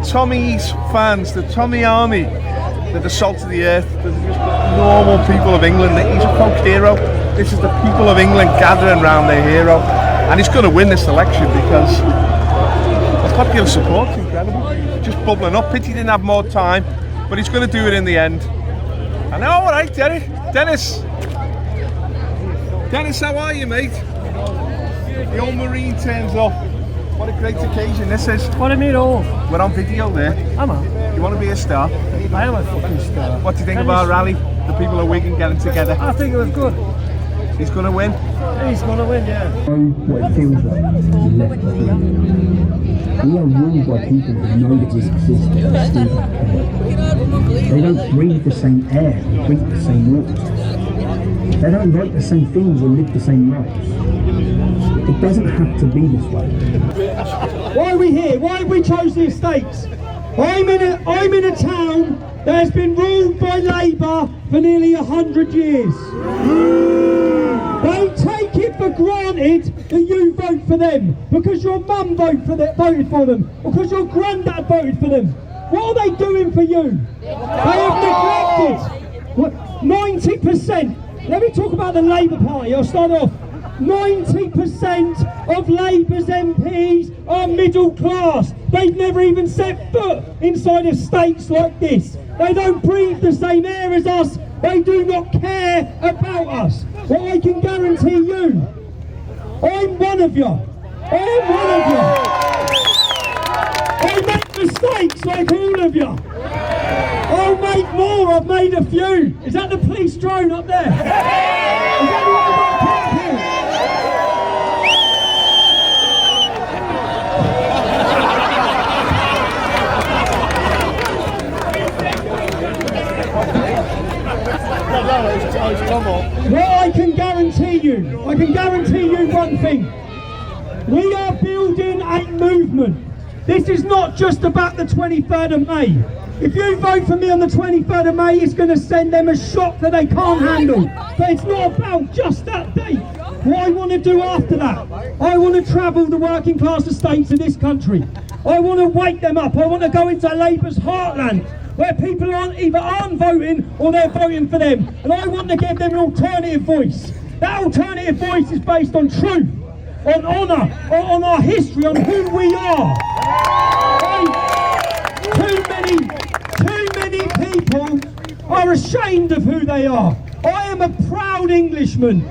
Tommy's fans, the Tommy army, they're the salt of the earth. They're just normal people of England. He's a folk hero. This is the people of England gathering around their hero, and he's going to win this election because the popular support's incredible. Just bubbling up. Pity he didn't have more time, but he's going to do it in the end. I know, all right, Dennis, how are you, mate? The old Marine turns up. What a great occasion this is. What do you mean, all? We're on video there. Am I? You want to be a star? I am a fucking star. What do you think of our rally? The people of Wigan getting together. I think it was good. He's going to win. He's going to win, yeah. What it feels like. We are ruled by people who know that this exists. They don't breathe the same air, drink the same water. They don't write the same things or live the same lives. It doesn't have to be this way. Why are we here? Why have we chosen the estates? I'm in a town that has been ruled by Labour for nearly 100 years. They take it for granted that you vote for them because your mum voted for them, because your granddad voted for them. What are they doing for you? They have neglected 90%. Let me talk about the Labour Party. I'll start off. 90% of Labour's MPs are middle class. They've never even set foot inside estates like this. They don't breathe the same air as us. They do not care about us. What I can guarantee you, I'm one of you. I'm one of you. I make mistakes like all of you. I'll make more. I've made a few. Is that the police drone up there? Is that what I've got up here? What I can guarantee you one thing. We are building a movement. This is not just about the 23rd of May. If you vote for me on the 23rd of May, it's going to send them a shock that they can't handle. But it's not about just that date. What I want to do after that, I want to travel the working class estates of this country. I want to wake them up. I want to go into Labour's heartland, where people aren't voting or they're voting for them. And I want to give them an alternative voice. That alternative voice is based on truth, on honour, on our history, on who we are. Too many people are ashamed of who they are. I am a proud Englishman.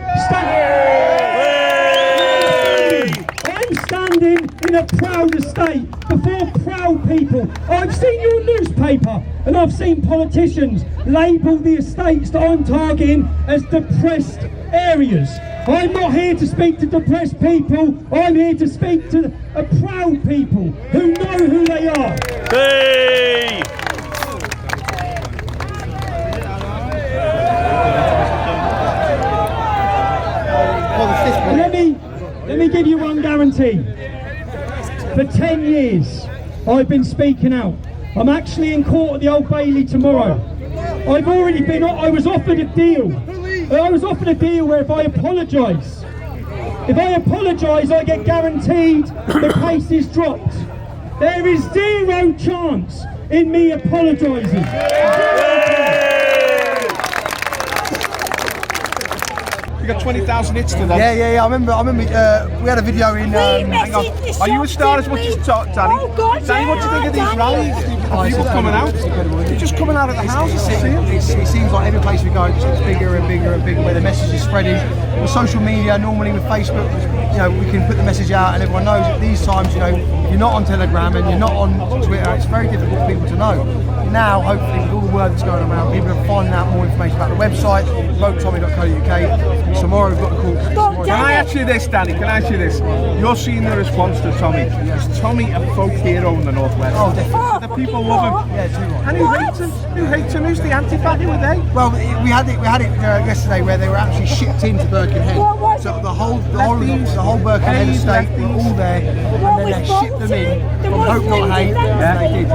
I'm standing in a proud estate before proud people. I've seen your newspaper and I've seen politicians label the estates that I'm targeting as depressed areas. I'm not here to speak to depressed people. I'm here to speak to a proud people who know who they are. Hey! Let me give you one guarantee. For 10 years, I've been speaking out. I'm actually in court at the Old Bailey tomorrow. I was offered a deal. I was offered a deal where if I apologise, I get guaranteed the case is dropped. There is zero chance in me apologising. You got 20,000 hits today. Yeah. I remember. We had a video in. Hang on. Are you a star as much as Danny? Oh God, Danny, what do you think of these rallies? People coming out. They're just coming out of the houses to see them. It seems like every place we go, it just gets bigger and bigger and bigger. Where the message is spreading. With social media, normally with Facebook, we can put the message out and everyone knows. At these times, you're not on Telegram and you're not on Twitter. It's very difficult for people to know. Now, hopefully, with all the word that's going around, people are finding out more information about the website, votetommy.co.uk. Tomorrow we've got the call. Can I ask you this, Danny? Can I ask you this? You're seeing the response to Tommy. Is Tommy a folk hero in the Northwest? Oh, definitely. The people love him. Yeah, too right. And who hates him? Who hates him? Who's the anti-fan? Who are they? Well, we had it yesterday where they were actually shipped into Birkenhead. So the whole Birkenhead estate were all there, and then they shipped them in from Hope Not Hate. Yeah, they did.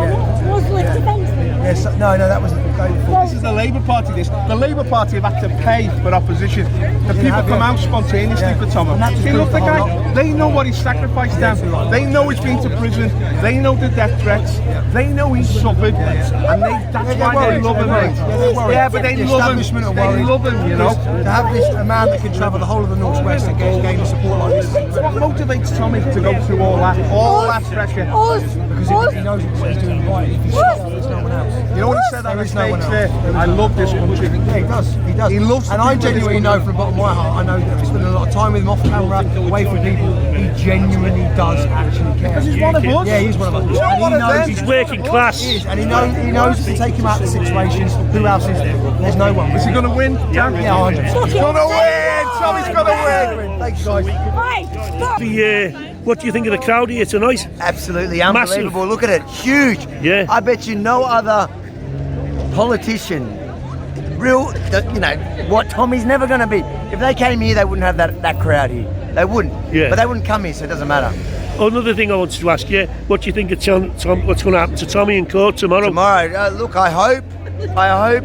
Yes, No, that was the day before. This is the Labour Party. The Labour Party have had to pay for opposition. The people come out spontaneously for Tom. They love the guy. They know what he's sacrificed them. They know he's been to prison. They know the death threats. They know he's suffered, and that's why they love him. Yeah, but they love him. They love him, you know. To have a man that can travel the whole of the Northwest and gain support like this. What motivates Tommy to go through all that pressure? Because he knows what he's doing right. If he's there's no one else. You know what he said on his stage there? I love this country. Yeah, he does. He loves. And I genuinely know from the bottom of my heart, I know that he's spending a lot of time with him off camera, away from people. He genuinely does actually care. He's one of us. Yeah, he's one of us. And he knows He's working class. He is, and he knows to take him out of the situations. Who else is there? There's no one. Is he going to win? Yeah, 100%. He's going to win. Tommy's going to win. Thanks, guys. What do you think of the crowd here tonight? Absolutely unbelievable. Massive. Look at it, huge. Yeah. I bet you no other politician, what Tommy's never going to be. If they came here, they wouldn't have that crowd here. They wouldn't. Yeah. But they wouldn't come here, so it doesn't matter. Another thing I wanted to ask you, what do you think of what's going to happen to Tommy in court tomorrow? Look, I hope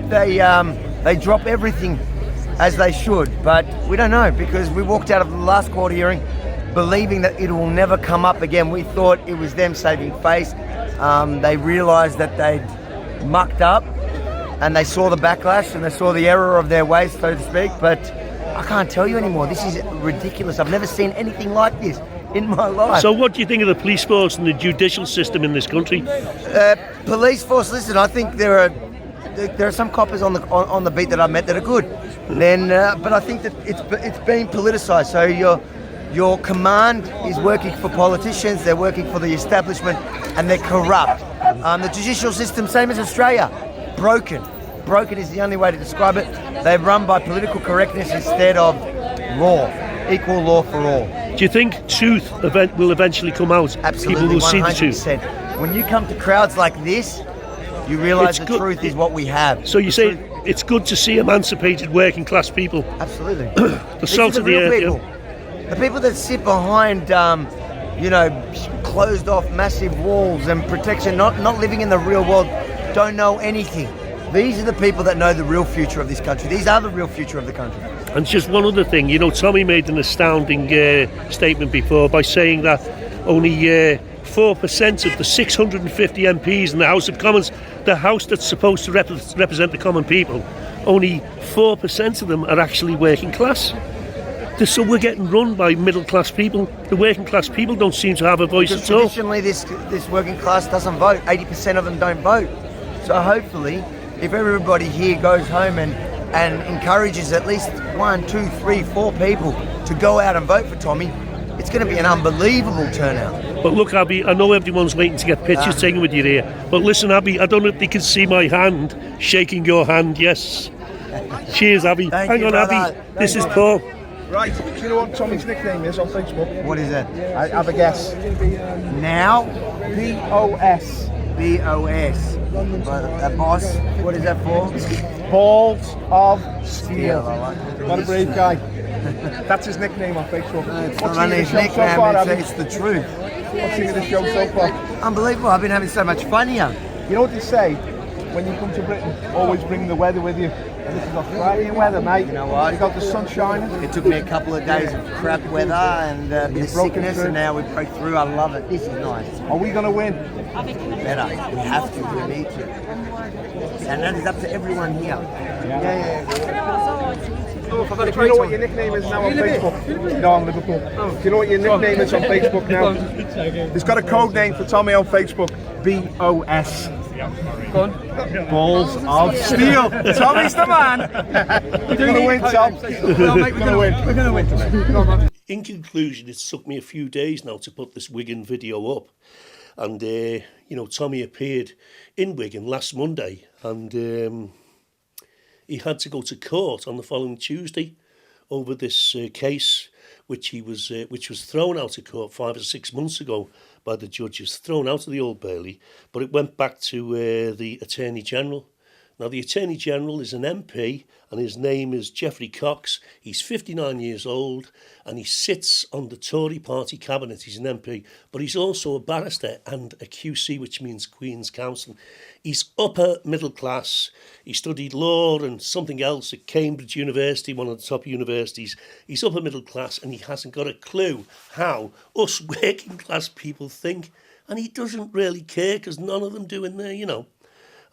they drop everything as they should, but we don't know because we walked out of the last court hearing believing that it will never come up again. We thought it was them saving face. They realised that they'd mucked up and they saw the backlash and they saw the error of their ways, so to speak, but I can't tell you anymore. This is ridiculous. I've never seen anything like this in my life. So what do you think of the police force and the judicial system in this country? Police force, listen, I think there are some coppers on the beat that I met that are good. But I think that it's been politicised. So your command is working for politicians, they're working for the establishment, and they're corrupt. The judicial system, same as Australia, broken. Broken is the only way to describe it. They're run by political correctness instead of law, equal law for all. Do you think truth will eventually come out? Absolutely, People will 100%. see the truth. When you come to crowds like this, you realise the truth is what we have. So you say it's good to see emancipated working class people. Absolutely. The salt of the earth. People. The people that sit behind, closed off massive walls and protection, not living in the real world, don't know anything. These are the people that know the real future of this country. These are the real future of the country. And just one other thing, Tommy made an astounding statement before by saying that only 4% of the 650 MPs in the House of Commons, the House that's supposed to represent the common people, only 4% of them are actually working class. So we're getting run by middle class people. The working class people don't seem to have a voice because at all. Traditionally, this working class doesn't vote. 80% of them don't vote. So hopefully, if everybody here goes home and encourages at least 1, 2, 3, 4 people to go out and vote for Tommy, it's going to be an unbelievable turnout. But look, Abby, I know everyone's waiting to get pictures taken with you here. But listen, Abby, I don't know if they can see my hand shaking your hand. Yes. Cheers, Abby. Hang on, Abby. This is Paul. Right, do you know what Tommy's nickname is on Facebook? What is that? I have a guess. Now? BOS. BOS. A boss? What is that for? Balls of Steel. I like it. What a brave guy. That's his nickname on Facebook. It's What's not only his nickname, it's the truth. What's he in the show so far? Unbelievable. I've been having so much fun here. You know what they say? When you come to Britain, always bring the weather with you. And this is Australian weather, mate. You know what? You got the sun shining. It took me a couple of days of crap weather and a bit of sickness, and now we broke through. I love it. This is nice. Are we going to win? Better. We have to. We need to. And that is up to everyone here. Yeah. Do you know what your nickname is now on Facebook? No, I'm Liverpool. Do you know what your nickname is on Facebook now? He's got a code name for Tommy on Facebook. BOS. Balls of Steel. Tommy's the man. We're going to win, Tom. We're going to win today. In conclusion, it's took me a few days now to put this Wigan video up. And, Tommy appeared in Wigan last Monday and he had to go to court on the following Tuesday over this case which was thrown out of court 5 or 6 months ago by the judges, thrown out of the Old Bailey, but it went back to the Attorney General. Now, the Attorney General is an MP, and his name is Geoffrey Cox. He's 59 years old, and he sits on the Tory party cabinet. He's an MP, but he's also a barrister and a QC, which means Queen's Counsel. He's upper middle class. He studied law and something else at Cambridge University, one of the top universities. He's upper middle class, and he hasn't got a clue how us working class people think. And he doesn't really care, because none of them do in there, you know.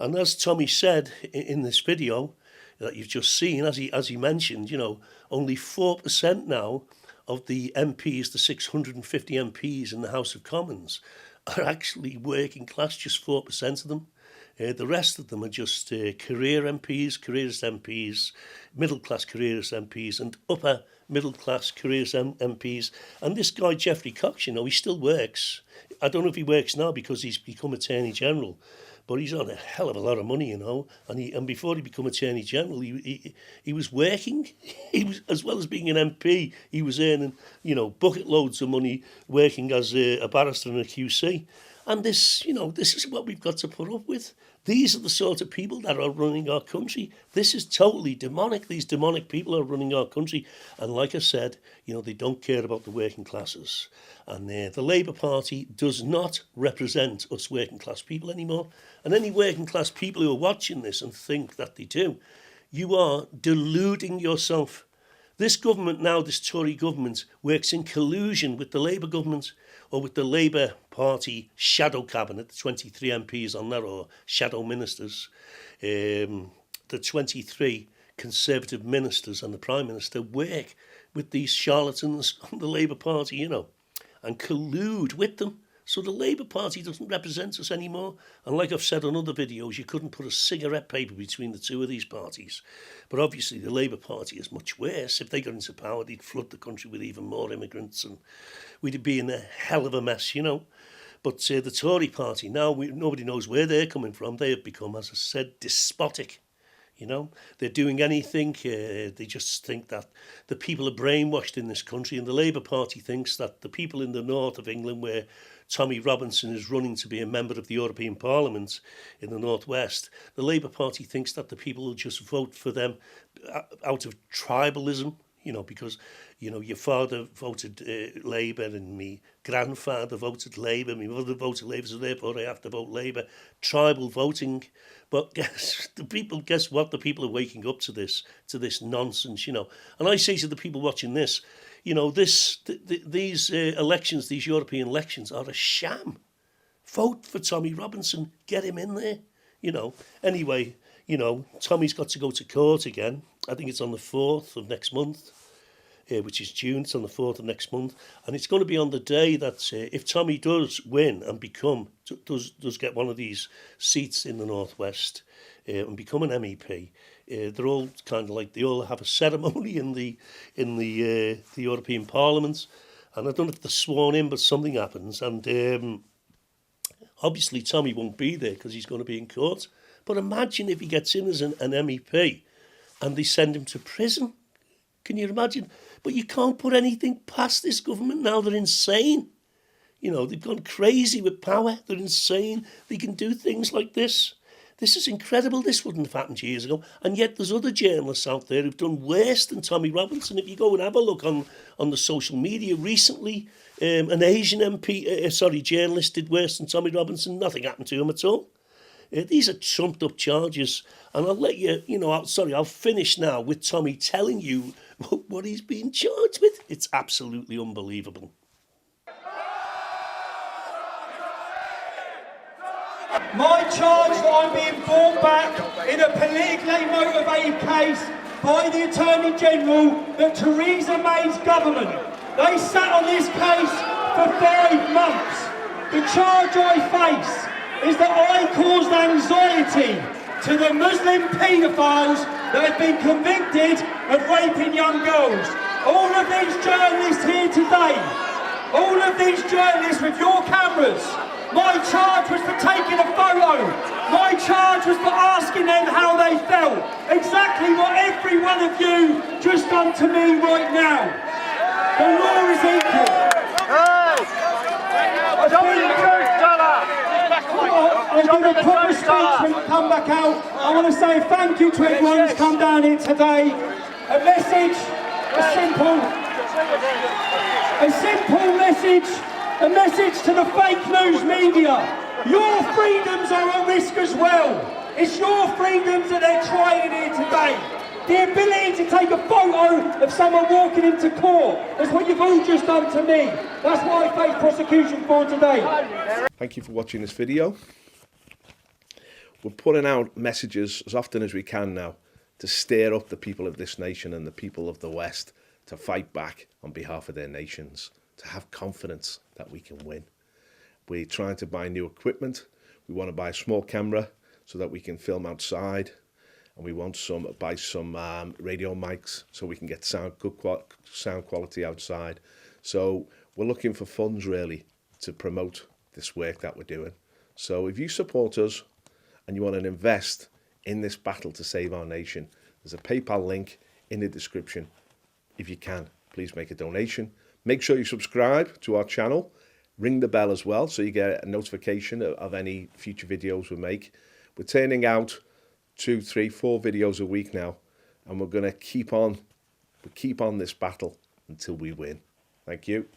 And as Tommy said in this video that you've just seen, as he mentioned, you know, only 4% now of the MPs, the 650 MPs in the House of Commons, are actually working class, just 4% of them. The rest of them are just career MPs, careerist MPs, middle-class careerist MPs, and upper middle-class careerist MPs. And this guy, Geoffrey Cox, you know, he still works. I don't know if he works now because he's become Attorney General, but he's on a hell of a lot of money, you know. And before he became Attorney General, he was working. He was, as well as being an MP, he was earning, you know, bucket loads of money working as a barrister and a QC. And this, you know, this is what we've got to put up with. These are the sort of people that are running our country. This is totally demonic. These demonic people are running our country. And like I said, you know, they don't care about the working classes. And the Labour Party does not represent us working class people anymore. And any working class people who are watching this and think that they do, you are deluding yourself. This government now, this Tory government, works in collusion with the Labour government, or with the Labour Party shadow cabinet, the 23 MPs on that, or shadow ministers. The 23 Conservative ministers and the Prime Minister work with these charlatans on the Labour Party, you know, and collude with them. So the Labour Party doesn't represent us anymore. And like I've said on other videos, you couldn't put a cigarette paper between the two of these parties. But obviously the Labour Party is much worse. If they got into power, they'd flood the country with even more immigrants, and we'd be in a hell of a mess, you know. But the Tory party, now nobody knows where they're coming from. They have become, as I said, despotic. You know, they're doing anything. They just think that the people are brainwashed in this country, and the Labour Party thinks that the people in the north of England, where Tommy Robinson is running to be a member of the European Parliament in the northwest, the Labour Party thinks that the people will just vote for them out of tribalism. You know, because, you know, your father voted Labour and me grandfather voted Labour, my mother voted Labour, so therefore I have to vote Labour. Tribal voting. But guess what? The people are waking up to this nonsense, you know. And I say to the people watching this, you know, these elections, these European elections are a sham. Vote for Tommy Robinson. Get him in there, you know. Anyway, you know, Tommy's got to go to court again. I think it's on the 4th of next month, which is June. It's on the 4th of next month. And it's going to be on the day that if Tommy does win and does get one of these seats in the Northwest and become an MEP, they're all kind of like, they all have a ceremony in the European Parliament. And I don't know if they're sworn in, but something happens. And obviously Tommy won't be there because he's going to be in court. But imagine if he gets in as an MEP and they send him to prison. Can you imagine? But you can't put anything past this government now. They're insane. You know, they've gone crazy with power. They're insane. They can do things like this. This is incredible. This wouldn't have happened years ago. And yet there's other journalists out there who've done worse than Tommy Robinson. If you go and have a look on the social media recently, an Asian journalist did worse than Tommy Robinson. Nothing happened to him at all. These are trumped up charges, and I'll let you, I'll finish now with Tommy telling you what he's being charged with. It's absolutely unbelievable. My charge that I'm being brought back in a politically motivated case by the Attorney General that Theresa May's government, they sat on this case for 5 months. The charge I face is that I caused anxiety to the Muslim paedophiles that have been convicted of raping young girls. All of these journalists here today, all of these journalists with your cameras, my charge was for taking a photo. My charge was for asking them how they felt. Exactly what every one of you just done to me right now. The law is equal. I'll give a proper speech when we come back out. I want to say thank you to everyone who's come down here today. A message, a message to the fake news media. Your freedoms are at risk as well. It's your freedoms that they're trying here today. The ability to take a photo of someone walking into court. That's what you've all just done to me. That's what I face prosecution for today. Thank you for watching this video. We're putting out messages as often as we can now to stir up the people of this nation and the people of the West to fight back on behalf of their nations, to have confidence that we can win. We're trying to buy new equipment. We want to buy a small camera so that we can film outside, and we want to buy some radio mics so we can get good sound quality outside. So we're looking for funds really to promote this work that we're doing. So if you support us and you want to invest in this battle to save our nation, there's a PayPal link in the description. If you can, please make a donation. Make sure you subscribe to our channel. Ring the bell as well so you get a notification of any future videos we make. We're turning out 2, 3, 4 videos a week now, and we're going to keep on this battle until we win. Thank you.